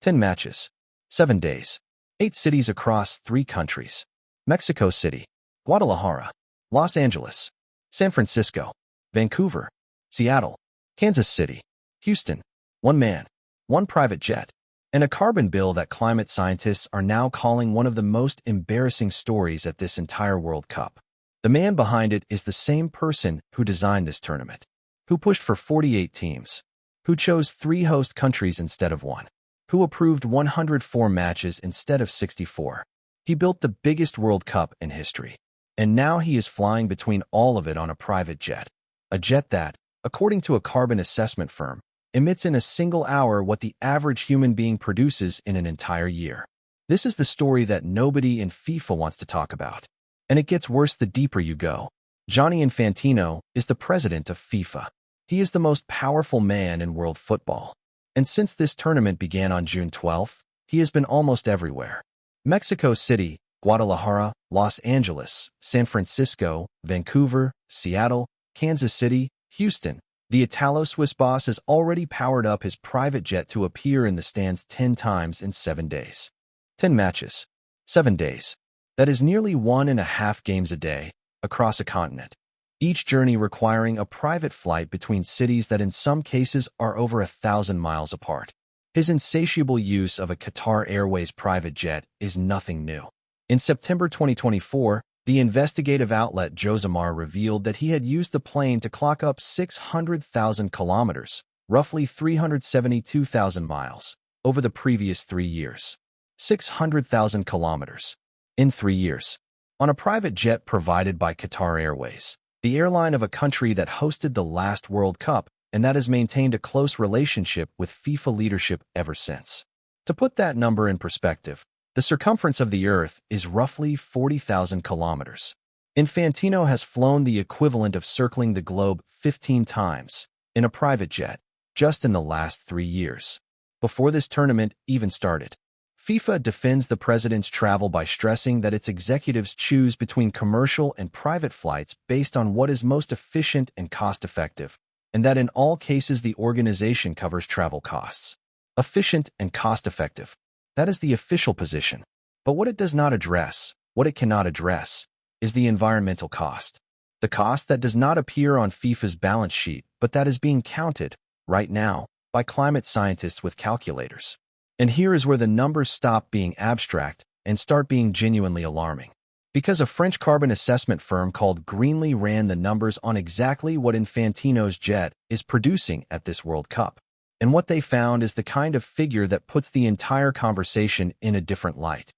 10 matches, 7 days, 8 cities across 3 countries: Mexico City, Guadalajara, Los Angeles, San Francisco, Vancouver, Seattle, Kansas City, Houston. One man, one private jet, and a carbon bill that climate scientists are now calling one of the most embarrassing stories at this entire World Cup. The man behind it is the same person who designed this tournament, who pushed for 48 teams, who chose 3 host countries instead of 1, who approved 104 matches instead of 64. He built the biggest World Cup in history, and now he is flying between all of it on a private jet. A jet that, according to a carbon assessment firm, emits in a single hour what the average human being produces in an entire year. This is the story that nobody in FIFA wants to talk about. And it gets worse the deeper you go. Gianni Infantino is the president of FIFA. He is the most powerful man in world football. And since this tournament began on June 12th, he has been almost everywhere. Mexico City, Guadalajara, Los Angeles, San Francisco, Vancouver, Seattle, Kansas City, Houston. The Italo-Swiss boss has already powered up his private jet to appear in the stands 10 times in 7 days. 10 matches, 7 days. That is nearly 1.5 games a day, across a continent. Each journey requiring a private flight between cities that in some cases are over 1,000 miles apart. His insatiable use of a Qatar Airways private jet is nothing new. In September 2024, the investigative outlet Josimar revealed that he had used the plane to clock up 600,000 kilometers, roughly 372,000 miles, over the previous 3 years. 600,000 kilometers. In 3 years. On a private jet provided by Qatar Airways, the airline of a country that hosted the last World Cup and that has maintained a close relationship with FIFA leadership ever since. To put that number in perspective, the circumference of the Earth is roughly 40,000 kilometers. Infantino has flown the equivalent of circling the globe 15 times in a private jet just in the last 3 years. Before this tournament even started, FIFA defends the president's travel by stressing that its executives choose between commercial and private flights based on what is most efficient and cost-effective, and that in all cases the organization covers travel costs. Efficient and cost-effective. That is the official position. But what it does not address, what it cannot address, is the environmental cost. The cost that does not appear on FIFA's balance sheet, but that is being counted, right now, by climate scientists with calculators. And here is where the numbers stop being abstract and start being genuinely alarming. Because a French carbon assessment firm called Greenly ran the numbers on exactly what Infantino's jet is producing at this World Cup. And what they found is the kind of figure that puts the entire conversation in a different light.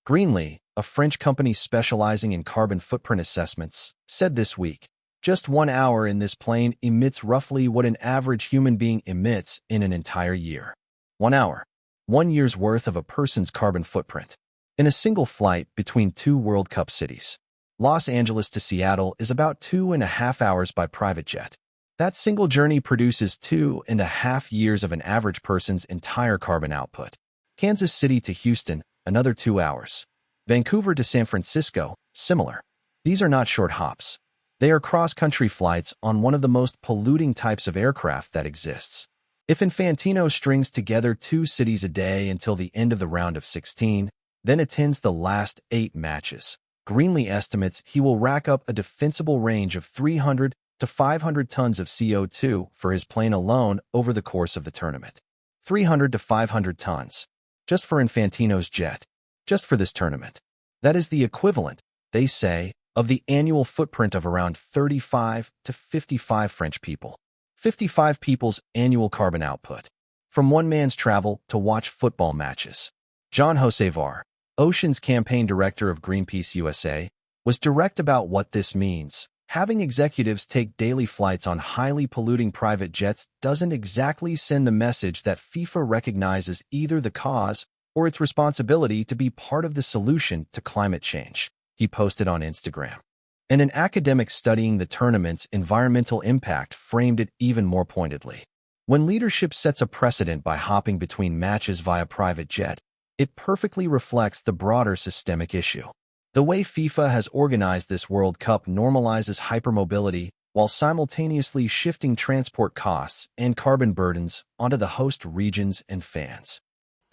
Greenly, a French company specializing in carbon footprint assessments, said this week, just 1 hour in this plane emits roughly what an average human being emits in an entire year. 1 hour. 1 year's worth of a person's carbon footprint. In a single flight between 2 World Cup cities. Los Angeles to Seattle is about 2.5 hours by private jet. That single journey produces 2.5 years of an average person's entire carbon output. Kansas City to Houston, another 2 hours. Vancouver to San Francisco, similar. These are not short hops. They are cross-country flights on one of the most polluting types of aircraft that exists. If Infantino strings together 2 cities a day until the end of the round of 16, then attends the last 8 matches, Greenly estimates he will rack up a defensible range of 300 to 500 tons of CO2 for his plane alone over the course of the tournament. 300 to 500 tons. Just for Infantino's jet. Just for this tournament. That is the equivalent, they say, of the annual footprint of around 35 to 55 French people. 55 people's annual carbon output. From one man's travel to watch football matches. John Josevar, Ocean's campaign director of Greenpeace USA, was direct about what this means. Having executives take daily flights on highly polluting private jets doesn't exactly send the message that FIFA recognizes either the cause or its responsibility to be part of the solution to climate change, he posted on Instagram. And an academic studying the tournament's environmental impact framed it even more pointedly. When leadership sets a precedent by hopping between matches via private jet, it perfectly reflects the broader systemic issue. The way FIFA has organized this World Cup normalizes hypermobility while simultaneously shifting transport costs and carbon burdens onto the host regions and fans.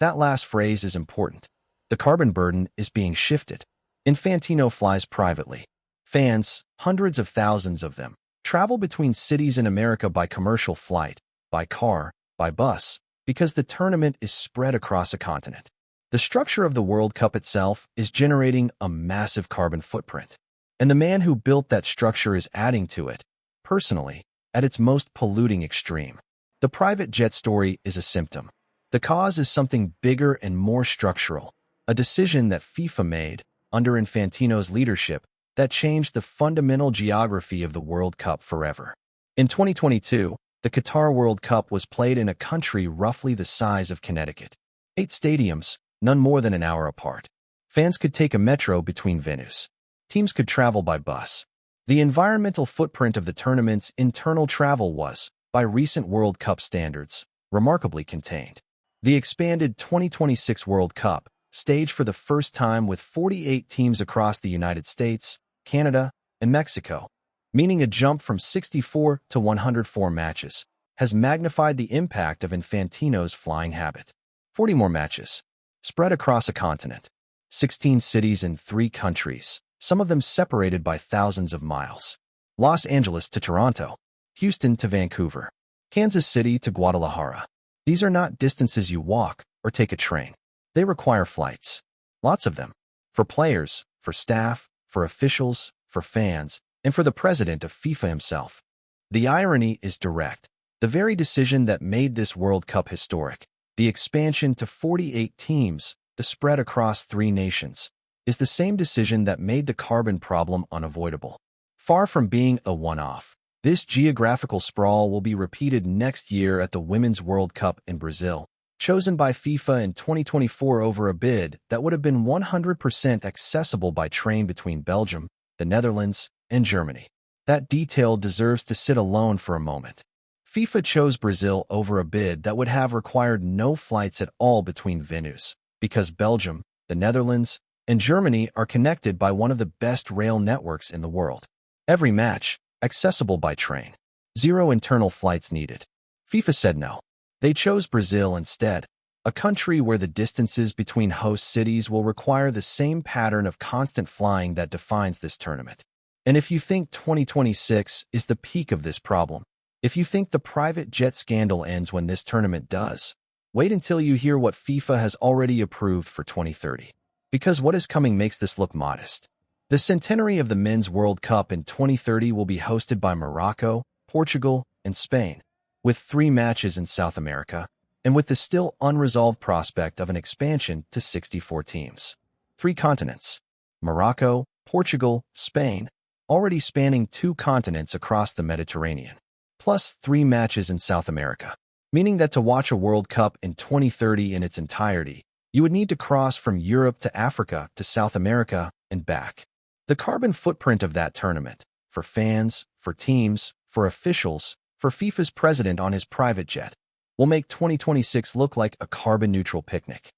That last phrase is important. The carbon burden is being shifted. Infantino flies privately. Fans, hundreds of thousands of them, travel between cities in America by commercial flight, by car, by bus, because the tournament is spread across a continent. The structure of the World Cup itself is generating a massive carbon footprint, and the man who built that structure is adding to it, personally, at its most polluting extreme. The private jet story is a symptom. The cause is something bigger and more structural, a decision that FIFA made, under Infantino's leadership, that changed the fundamental geography of the World Cup forever. In 2022, the Qatar World Cup was played in a country roughly the size of Connecticut. 8 stadiums, none more than an hour apart. Fans could take a metro between venues. Teams could travel by bus. The environmental footprint of the tournament's internal travel was, by recent World Cup standards, remarkably contained. The expanded 2026 World Cup, staged for the first time with 48 teams across the United States, Canada, and Mexico, meaning a jump from 64 to 104 matches, has magnified the impact of Infantino's flying habit. 40 more matches, spread across a continent, 16 cities in 3 countries, some of them separated by thousands of miles. Los Angeles to Toronto, Houston to Vancouver, Kansas City to Guadalajara. These are not distances you walk or take a train. They require flights. Lots of them. For players, for staff, for officials, for fans, and for the president of FIFA himself. The irony is direct. The very decision that made this World Cup historic, the expansion to 48 teams, the spread across 3 nations, is the same decision that made the carbon problem unavoidable. Far from being a one-off, this geographical sprawl will be repeated next year at the Women's World Cup in Brazil, chosen by FIFA in 2024 over a bid that would have been 100% accessible by train between Belgium, the Netherlands, and Germany. That detail deserves to sit alone for a moment. FIFA chose Brazil over a bid that would have required no flights at all between venues, because Belgium, the Netherlands, and Germany are connected by one of the best rail networks in the world. Every match, accessible by train. 0 internal flights needed. FIFA said no. They chose Brazil instead, a country where the distances between host cities will require the same pattern of constant flying that defines this tournament. And if you think 2026 is the peak of this problem, if you think the private jet scandal ends when this tournament does, wait until you hear what FIFA has already approved for 2030. Because what is coming makes this look modest. The centenary of the Men's World Cup in 2030 will be hosted by Morocco, Portugal, and Spain, with 3 matches in South America, and with the still unresolved prospect of an expansion to 64 teams. 3 continents: Morocco, Portugal, Spain, already spanning 2 continents across the Mediterranean, plus 3 matches in South America, meaning that to watch a World Cup in 2030 in its entirety, you would need to cross from Europe to Africa to South America and back. The carbon footprint of that tournament, for fans, for teams, for officials, for FIFA's president on his private jet, will make 2026 look like a carbon-neutral picnic.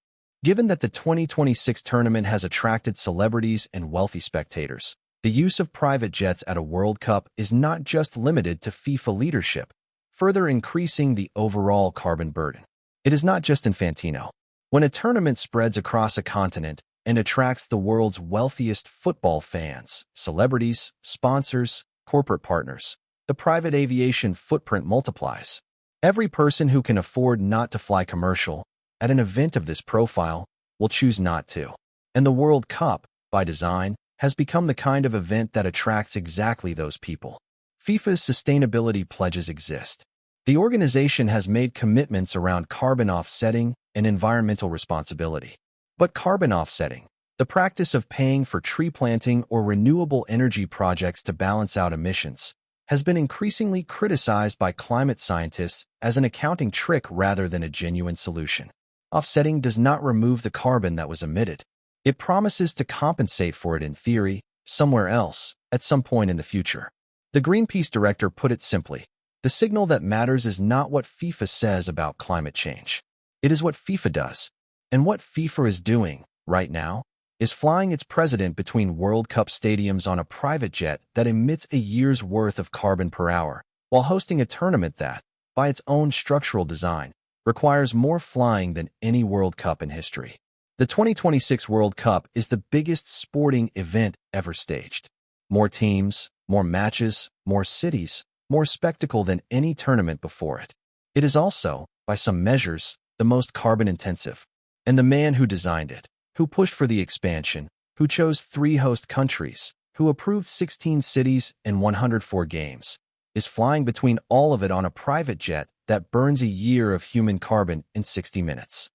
Given that the 2026 tournament has attracted celebrities and wealthy spectators, the use of private jets at a World Cup is not just limited to FIFA leadership, further increasing the overall carbon burden. It is not just Infantino. When a tournament spreads across a continent and attracts the world's wealthiest football fans, celebrities, sponsors, corporate partners, the private aviation footprint multiplies. Every person who can afford not to fly commercial at an event of this profile will choose not to. And the World Cup, by design, has become the kind of event that attracts exactly those people. FIFA's sustainability pledges exist. The organization has made commitments around carbon offsetting and environmental responsibility. But carbon offsetting, the practice of paying for tree planting or renewable energy projects to balance out emissions, has been increasingly criticized by climate scientists as an accounting trick rather than a genuine solution. Offsetting does not remove the carbon that was emitted. It promises to compensate for it in theory, somewhere else, at some point in the future. The Greenpeace director put it simply: the signal that matters is not what FIFA says about climate change. It is what FIFA does. And what FIFA is doing, right now, is flying its president between World Cup stadiums on a private jet that emits a year's worth of carbon per hour, while hosting a tournament that, by its own structural design, requires more flying than any World Cup in history. The 2026 World Cup is the biggest sporting event ever staged. More teams, more matches, more cities, more spectacle than any tournament before it. It is also, by some measures, the most carbon-intensive. And the man who designed it, who pushed for the expansion, who chose 3 host countries, who approved 16 cities and 104 games, is flying between all of it on a private jet that burns a year of human carbon in 60 minutes.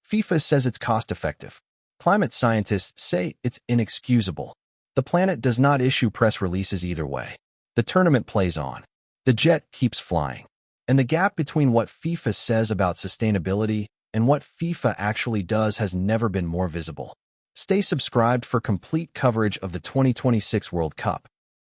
FIFA says it's cost-effective. Climate scientists say it's inexcusable. The planet does not issue press releases either way. The tournament plays on. The jet keeps flying. And the gap between what FIFA says about sustainability and what FIFA actually does has never been more visible. Stay subscribed for complete coverage of the 2026 World Cup.